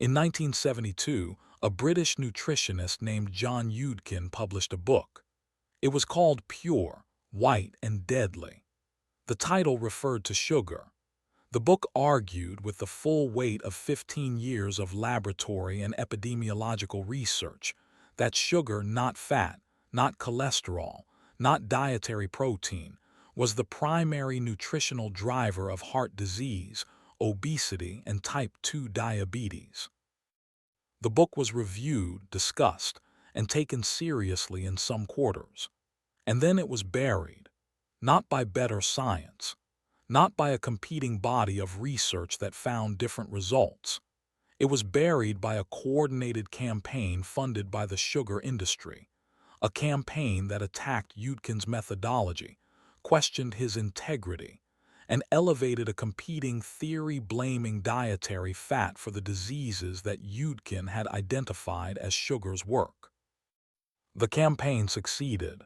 In 1972, a British nutritionist named John Yudkin published a book. It was called Pure, White, and Deadly. The title referred to sugar. The book argued with the full weight of 15 years of laboratory and epidemiological research that sugar, not fat, not cholesterol, not dietary protein, was the primary nutritional driver of heart disease, obesity, and type 2 diabetes. The book was reviewed, discussed, and taken seriously in some quarters. And then it was buried, not by better science, not by a competing body of research that found different results. It was buried by a coordinated campaign funded by the sugar industry, a campaign that attacked Yudkin's methodology, questioned his integrity, and elevated a competing theory blaming dietary fat for the diseases that Yudkin had identified as sugar's work. The campaign succeeded.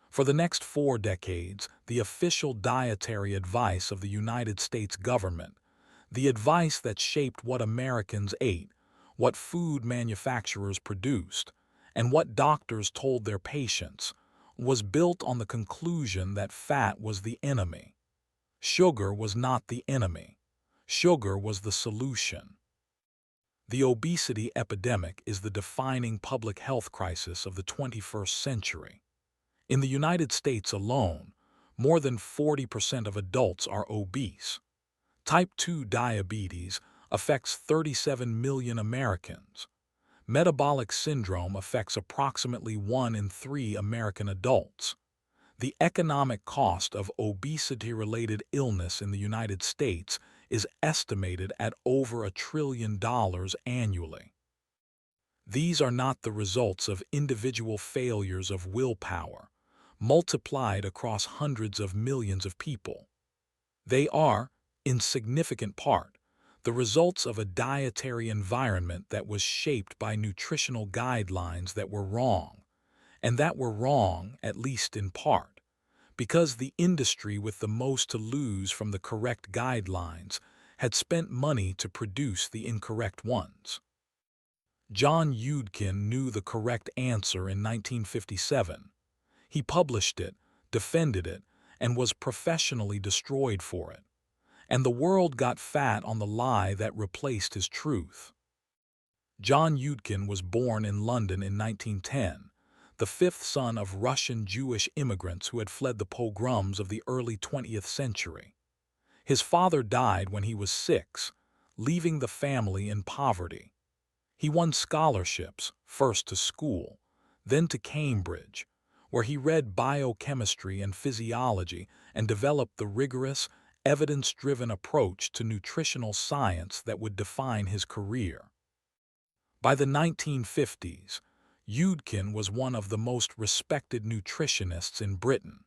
For the next 4 decades, the official dietary advice of the United States government, the advice that shaped what Americans ate, what food manufacturers produced, and what doctors told their patients, was built on the conclusion that fat was the enemy. Sugar was not the enemy. Sugar was the solution. The obesity epidemic is the defining public health crisis of the 21st century. In the United States alone, more than 40% of adults are obese. Type 2 diabetes affects 37 million Americans. Metabolic syndrome affects approximately 1 in 3 American adults. The economic cost of obesity-related illness in the United States is estimated at over $1 trillion annually. These are not the results of individual failures of willpower, multiplied across hundreds of millions of people. They are, in significant part, the results of a dietary environment that was shaped by nutritional guidelines that were wrong, and that were wrong, at least in part, because the industry with the most to lose from the correct guidelines had spent money to produce the incorrect ones. John Yudkin knew the correct answer in 1957. He published it, defended it, and was professionally destroyed for it. And the world got fat on the lie that replaced his truth. John Yudkin was born in London in 1910, the 5th son of Russian Jewish immigrants who had fled the pogroms of the early 20th century. His father died when he was 6, leaving the family in poverty. He won scholarships, first to school, then to Cambridge, where he read biochemistry and physiology and developed the rigorous, evidence-driven approach to nutritional science that would define his career. By the 1950s, Yudkin was one of the most respected nutritionists in Britain.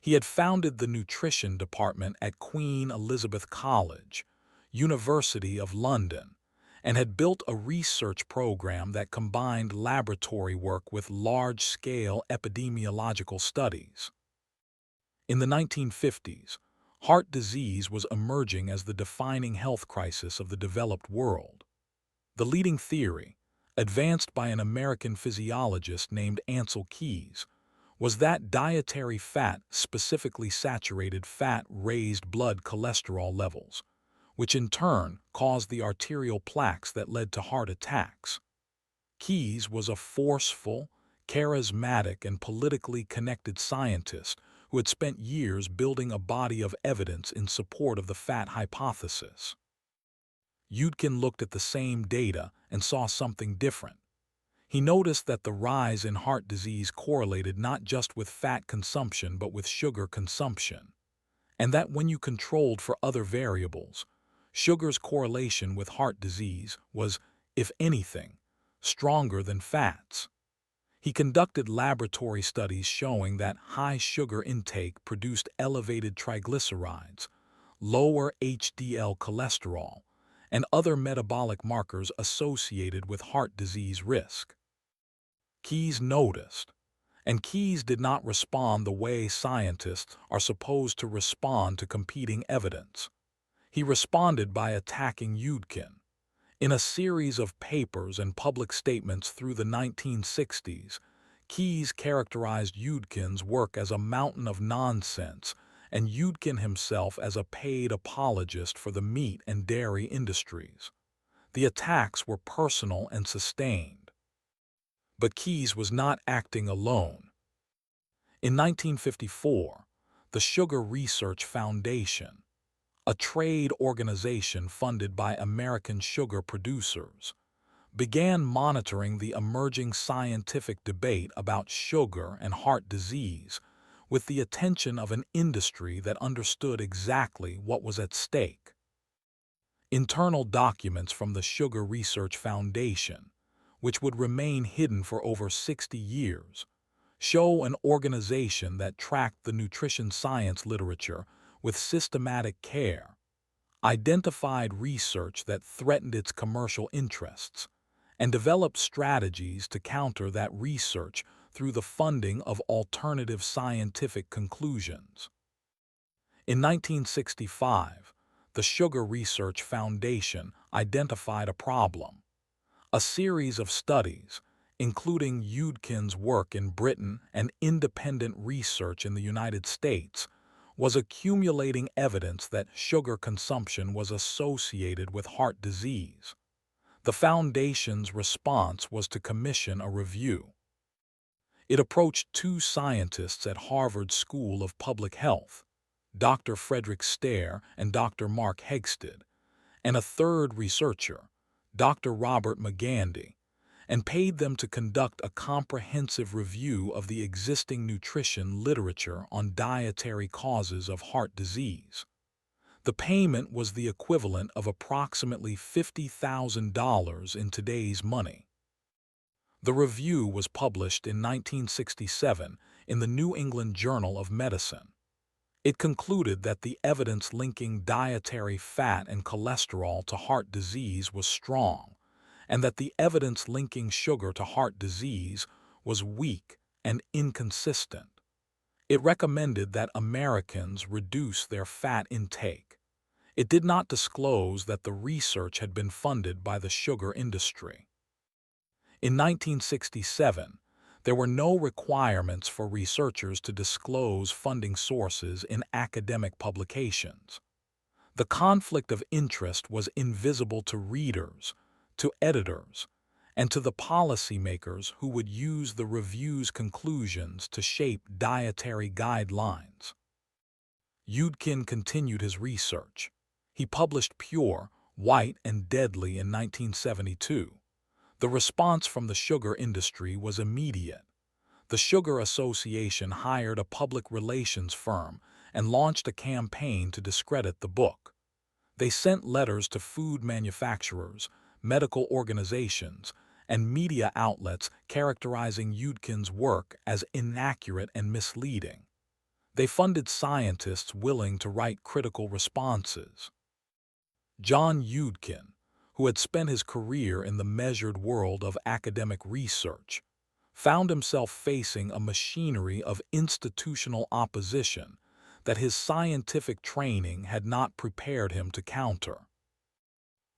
He had founded the nutrition department at Queen Elizabeth College, University of London, and had built a research program that combined laboratory work with large-scale epidemiological studies. In the 1950s, heart disease was emerging as the defining health crisis of the developed world. The leading theory, advanced by an American physiologist named Ancel Keys, was that dietary fat, specifically saturated fat, raised blood cholesterol levels, which in turn caused the arterial plaques that led to heart attacks. Keys was a forceful, charismatic, and politically connected scientist who had spent years building a body of evidence in support of the fat hypothesis. Yudkin looked at the same data and saw something different. He noticed that the rise in heart disease correlated not just with fat consumption but with sugar consumption, and that when you controlled for other variables, sugar's correlation with heart disease was, if anything, stronger than fats. He conducted laboratory studies showing that high sugar intake produced elevated triglycerides, lower HDL cholesterol, and other metabolic markers associated with heart disease risk. Keys noticed, and Keys did not respond the way scientists are supposed to respond to competing evidence. He responded by attacking Yudkin. In a series of papers and public statements through the 1960s, Keyes characterized Yudkin's work as a mountain of nonsense and Yudkin himself as a paid apologist for the meat and dairy industries. The attacks were personal and sustained. But Keyes was not acting alone. In 1954, the Sugar Research Foundation, a trade organization funded by American sugar producers, began monitoring the emerging scientific debate about sugar and heart disease with the attention of an industry that understood exactly what was at stake. Internal documents from the Sugar Research Foundation, which would remain hidden for over 60 years, show an organization that tracked the nutrition science literature with systematic care, identified research that threatened its commercial interests, and developed strategies to counter that research through the funding of alternative scientific conclusions. In 1965, the Sugar Research Foundation identified a problem. A series of studies, including Yudkin's work in Britain and independent research in the United States, was accumulating evidence that sugar consumption was associated with heart disease. The Foundation's response was to commission a review. It approached two scientists at Harvard School of Public Health, Dr. Frederick Stare and Dr. Mark Hegsted, and a third researcher, Dr. Robert McGandy, and paid them to conduct a comprehensive review of the existing nutrition literature on dietary causes of heart disease. The payment was the equivalent of approximately $50,000 in today's money. The review was published in 1967 in the New England Journal of Medicine. It concluded that the evidence linking dietary fat and cholesterol to heart disease was strong, and that the evidence linking sugar to heart disease was weak and inconsistent. It recommended that Americans reduce their fat intake. It did not disclose that the research had been funded by the sugar industry. In 1967, there were no requirements for researchers to disclose funding sources in academic publications. The conflict of interest was invisible to readers, to editors, and to the policymakers who would use the review's conclusions to shape dietary guidelines. Yudkin continued his research. He published Pure, White, and Deadly in 1972. The response from the sugar industry was immediate. The Sugar Association hired a public relations firm and launched a campaign to discredit the book. They sent letters to food manufacturers, medical organizations, and media outlets characterizing Yudkin's work as inaccurate and misleading. They funded scientists willing to write critical responses. John Yudkin, who had spent his career in the measured world of academic research, found himself facing a machinery of institutional opposition that his scientific training had not prepared him to counter.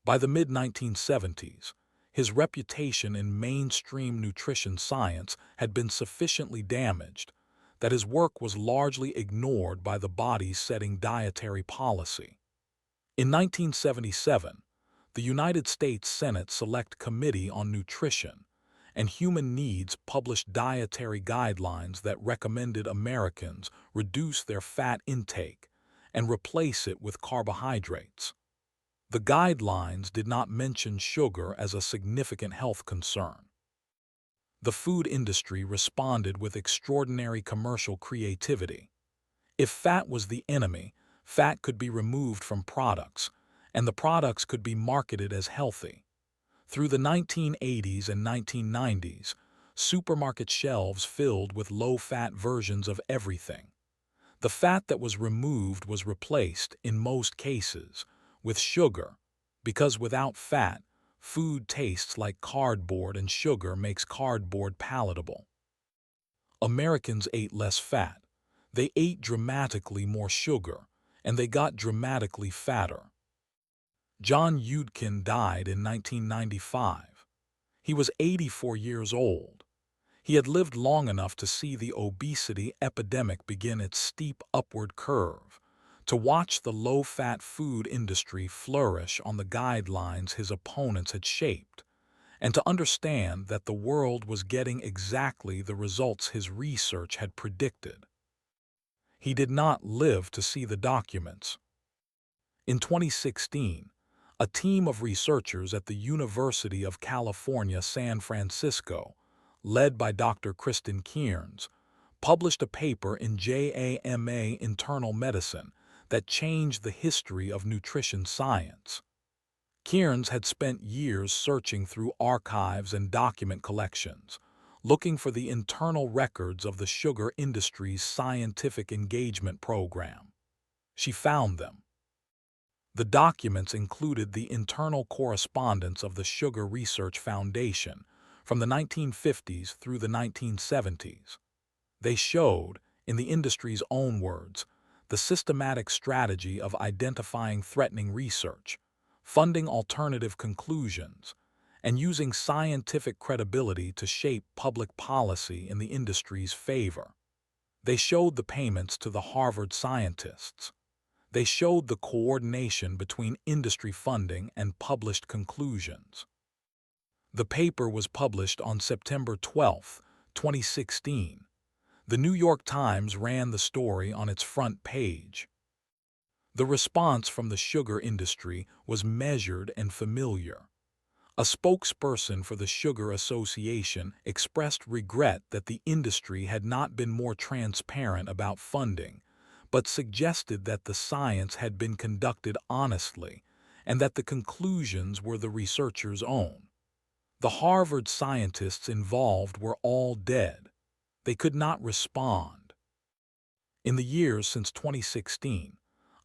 By the mid-1970s, his reputation in mainstream nutrition science had been sufficiently damaged that his work was largely ignored by the bodies setting dietary policy. In 1977, the United States Senate Select Committee on Nutrition and Human Needs published dietary guidelines that recommended Americans reduce their fat intake and replace it with carbohydrates. The guidelines did not mention sugar as a significant health concern. The food industry responded with extraordinary commercial creativity. If fat was the enemy, fat could be removed from products, and the products could be marketed as healthy. Through the 1980s and 1990s, supermarket shelves filled with low-fat versions of everything. The fat that was removed was replaced, in most cases, with sugar, because without fat, food tastes like cardboard and sugar makes cardboard palatable. Americans ate less fat. They ate dramatically more sugar, and they got dramatically fatter. John Yudkin died in 1995. He was 84 years old. He had lived long enough to see the obesity epidemic begin its steep upward curve, to watch the low-fat food industry flourish on the guidelines his opponents had shaped, and to understand that the world was getting exactly the results his research had predicted. He did not live to see the documents. In 2016, a team of researchers at the University of California, San Francisco, led by Dr. Kristen Kearns, published a paper in JAMA Internal Medicine that changed the history of nutrition science. Kearns had spent years searching through archives and document collections, looking for the internal records of the sugar industry's scientific engagement program. She found them. The documents included the internal correspondence of the Sugar Research Foundation from the 1950s through the 1970s. They showed, in the industry's own words, the systematic strategy of identifying threatening research, funding alternative conclusions, and using scientific credibility to shape public policy in the industry's favor. They showed the payments to the Harvard scientists. They showed the coordination between industry funding and published conclusions. The paper was published on September 12, 2016. The New York Times ran the story on its front page. The response from the sugar industry was measured and familiar. A spokesperson for the Sugar Association expressed regret that the industry had not been more transparent about funding, but suggested that the science had been conducted honestly and that the conclusions were the researchers' own. The Harvard scientists involved were all dead. They could not respond. In the years since 2016,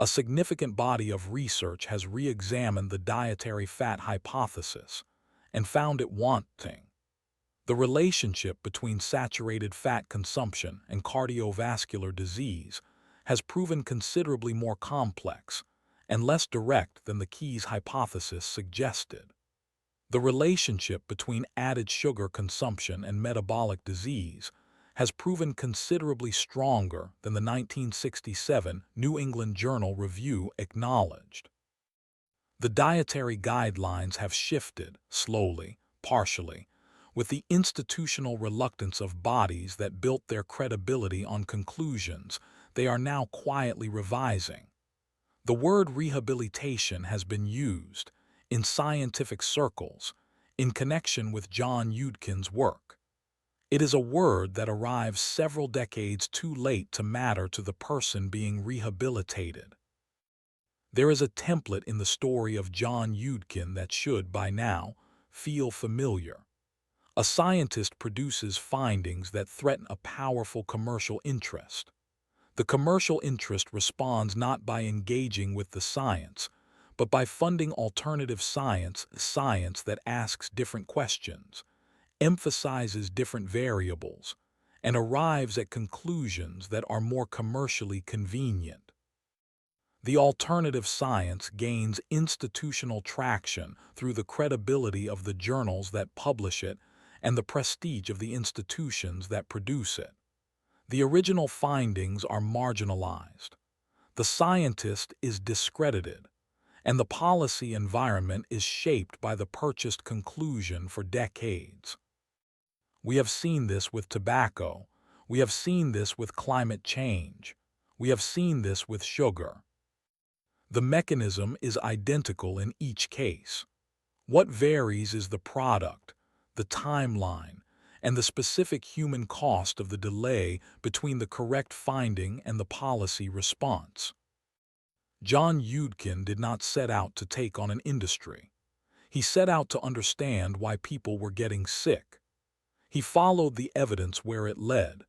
a significant body of research has re-examined the dietary fat hypothesis and found it wanting. The relationship between saturated fat consumption and cardiovascular disease has proven considerably more complex and less direct than the Keyes hypothesis suggested. The relationship between added sugar consumption and metabolic disease has proven considerably stronger than the 1967 New England Journal Review acknowledged. The dietary guidelines have shifted, slowly, partially, with the institutional reluctance of bodies that built their credibility on conclusions they are now quietly revising. The word rehabilitation has been used, in scientific circles, in connection with John Yudkin's work. It is a word that arrives several decades too late to matter to the person being rehabilitated. There is a template in the story of John Yudkin that should, by now, feel familiar. A scientist produces findings that threaten a powerful commercial interest. The commercial interest responds not by engaging with the science, but by funding alternative science that asks different questions, emphasizes different variables, and arrives at conclusions that are more commercially convenient. The alternative science gains institutional traction through the credibility of the journals that publish it and the prestige of the institutions that produce it. The original findings are marginalized. The scientist is discredited, and the policy environment is shaped by the purchased conclusion for decades. We have seen this with tobacco. We have seen this with climate change. We have seen this with sugar. The mechanism is identical in each case. What varies is the product, the timeline, and the specific human cost of the delay between the correct finding and the policy response. John Yudkin did not set out to take on an industry. He set out to understand why people were getting sick. He followed the evidence where it led,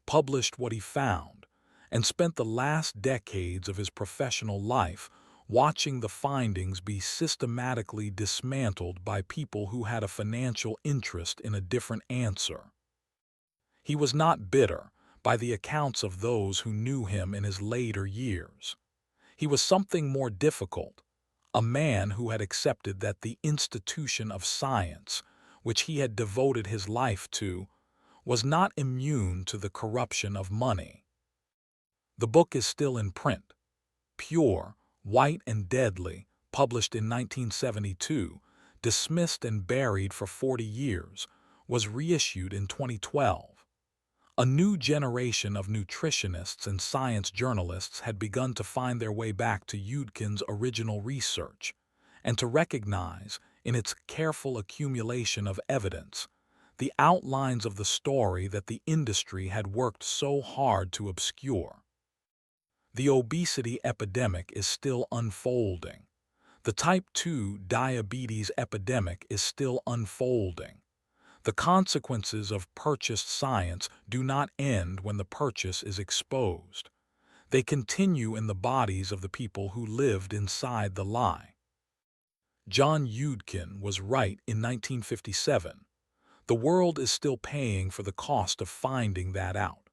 published what he found, and spent the last decades of his professional life watching the findings be systematically dismantled by people who had a financial interest in a different answer. He was not bitter, by the accounts of those who knew him in his later years. He was something more difficult, a man who had accepted that the institution of science, which he had devoted his life to, was not immune to the corruption of money. The book is still in print. Pure, White and Deadly, published in 1972, dismissed and buried for 40 years, was reissued in 2012. A new generation of nutritionists and science journalists had begun to find their way back to Yudkin's original research, and to recognize, in its careful accumulation of evidence, the outlines of the story that the industry had worked so hard to obscure. The obesity epidemic is still unfolding. The type 2 diabetes epidemic is still unfolding. The consequences of purchased science do not end when the purchase is exposed. They continue in the bodies of the people who lived inside the lie. John Yudkin was right in 1957. The world is still paying for the cost of finding that out.